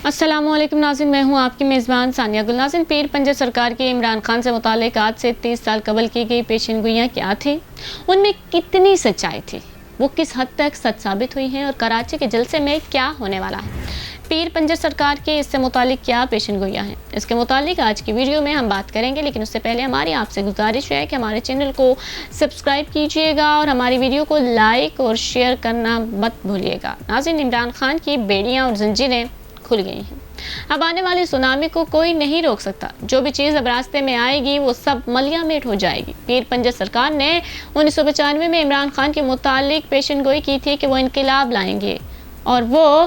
السلام علیکم ناظرین، میں ہوں آپ کی میزبان ثانیہ گل۔ ناظرین، پیر پنجہ سرکار کی عمران خان سے متعلق آج سے 30 سال قبل کی گئی پیشن گوئیاں کیا تھیں؟ ان میں کتنی سچائی تھی؟ وہ کس حد تک سچ ثابت ہوئی ہیں؟ اور کراچی کے جلسے میں کیا ہونے والا ہے؟ پیر پنجہ سرکار کی اس سے متعلق کیا پیشن گوئیاں ہیں؟ اس کے متعلق آج کی ویڈیو میں ہم بات کریں گے، لیکن اس سے پہلے ہماری آپ سے گزارش ہے کہ ہمارے چینل کو سبسکرائب کیجئے گا اور ہماری ویڈیو کو لائک اور شیئر کرنا مت بھولیے گا۔ ناظرین، عمران خان کی بیڑیاں اور زنجیریں کھل گئی ہیں۔ اب آنے والی سونامی کو کوئی نہیں روک سکتا۔ جو بھی چیز اب راستے میں آئے گی وہ سب ملیا میٹ ہو جائے گی۔ پیر پنجہ سرکار نے 1995 میں عمران خان کے متعلق پیشن گوئی کی تھی کہ وہ انقلاب لائیں گے اور وہ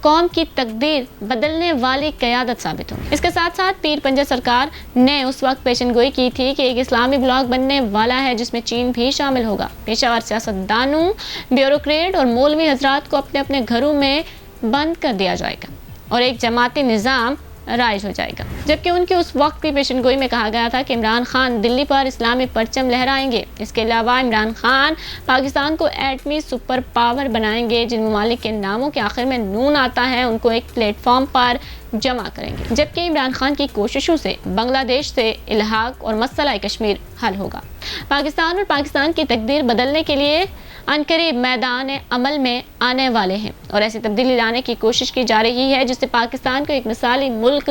قوم کی تقدیر بدلنے والی قیادت ثابت ہوں۔ اس کے ساتھ ساتھ پیر پنجہ سرکار نے اس وقت پیشن گوئی کی تھی کہ ایک اسلامی بلاک بننے والا ہے جس میں چین بھی شامل ہوگا۔ پیشہ ور سیاستدانوں، بیوروکریٹ اور مولوی حضرات کو اپنے اپنے گھروں میں بند کر دیا جائے گا اور ایک جماعتی نظام رائج ہو جائے گا۔ جبکہ ان کی اس وقت کی پیشن گوئی میں کہا گیا تھا کہ عمران خان دلی پر اسلامی پرچم لہرائیں گے۔ اس کے علاوہ عمران خان پاکستان کو ایٹمی سپر پاور بنائیں گے۔ جن ممالک کے ناموں کے آخر میں نون آتا ہے ان کو ایک پلیٹ فارم پر جمع کریں گے۔ جبکہ عمران خان کی کوششوں سے بنگلہ دیش سے الحاق اور مسئلہ کشمیر حل ہوگا۔ پاکستان اور پاکستان کی تقدیر بدلنے کے لیے عنقریب میدان عمل میں آنے والے ہیں اور ایسی تبدیلی لانے کی کوشش کی جا رہی ہے جس سے پاکستان کو ایک مثالی ملک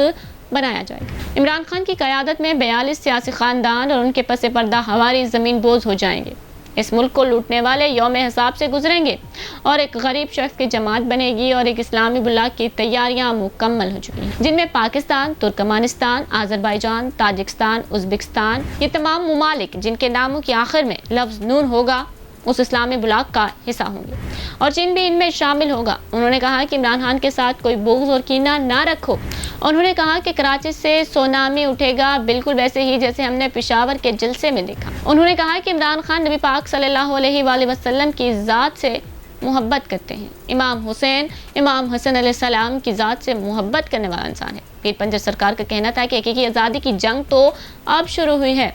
بنایا جائے گا۔ عمران خان کی قیادت میں 42 سیاسی خاندان اور ان کے پس پردہ ہواری زمین بوز ہو جائیں گے۔ اس ملک کو لوٹنے والے یوم حساب سے گزریں گے اور ایک غریب شخص کی جماعت بنے گی اور ایک اسلامی بلاک کی تیاریاں مکمل ہو چکی ہیں، جن میں Pakistan, Turkmenistan, Azerbaijan, Tajikistan, Uzbekistan, یہ تمام ممالک جن کے ناموں کے آخر میں لفظ نون ہوگا اس اسلامی بلاک کا حصہ ہوں گے اور چین بھی ان میں شامل ہوگا۔ انہوں نے کہا کہ عمران خان کے ساتھ کوئی بغض اور کینہ نہ رکھو۔ انہوں نے کہا کہ کراچی سے سونامی اٹھے گا بالکل ویسے ہی جیسے ہم نے پشاور کے جلسے میں دیکھا۔ انہوں نے کہا کہ عمران خان نبی پاک صلی اللہ علیہ وآلہ وسلم کی ذات سے محبت کرتے ہیں۔ امام حسین، امام حسن علیہ السلام کی ذات سے محبت کرنے والا انسان ہے۔ پیر پنجہ سرکار کا کہنا تھا کہ حقیقی آزادی کی جنگ تو اب شروع ہوئی ہے۔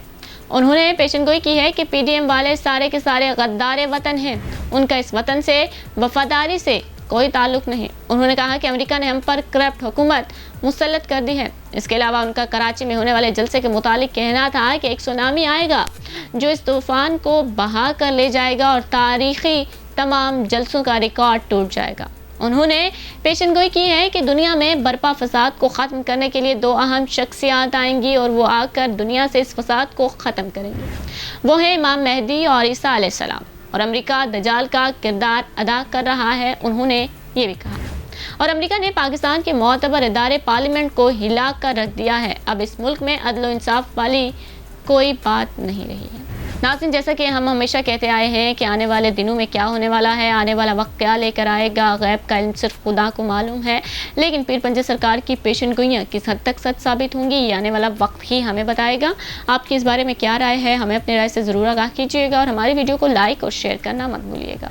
انہوں نے پیشن گوئی کی ہے کہ پی ڈی ایم والے سارے کے سارے غدار وطن ہیں، ان کا اس وطن سے وفاداری سے کوئی تعلق نہیں۔ انہوں نے کہا کہ امریکہ نے ہم پر کرپٹ حکومت مسلط کر دی ہے۔ اس کے علاوہ ان کا کراچی میں ہونے والے جلسے کے متعلق کہنا تھا کہ ایک سونامی آئے گا جو اس طوفان کو بہا کر لے جائے گا اور تاریخی تمام جلسوں کا ریکارڈ ٹوٹ جائے گا۔ انہوں نے پیشن گوئی کی ہے کہ دنیا میں برپا فساد کو ختم کرنے کے لیے دو اہم شخصیات آئیں گی اور وہ آ کر دنیا سے اس فساد کو ختم کریں گی۔ وہ ہیں امام مہدی اور عیسیٰ علیہ السلام، اور امریکہ دجال کا کردار ادا کر رہا ہے۔ انہوں نے یہ بھی کہا اور امریکہ نے پاکستان کے معتبر ادارے پارلیمنٹ کو ہلا کر رکھ دیا ہے۔ اب اس ملک میں عدل و انصاف والی کوئی بات نہیں رہی ہے۔ ناظرین، جیسا کہ ہم ہمیشہ کہتے آئے ہیں کہ آنے والے دنوں میں کیا ہونے والا ہے، آنے والا وقت کیا لے کر آئے گا، غیب کا علم صرف خدا کو معلوم ہے، لیکن پیر پنجہ سرکار کی پیشن گوئیاں کس حد تک سچ ثابت ہوں گی یہ آنے والا وقت ہی ہمیں بتائے گا۔ آپ کی اس بارے میں کیا رائے ہے؟ ہمیں اپنے رائے سے ضرور آگاہ کیجیے گا اور ہماری ویڈیو کو لائک اور شیئر کرنا مت بھولیے گا۔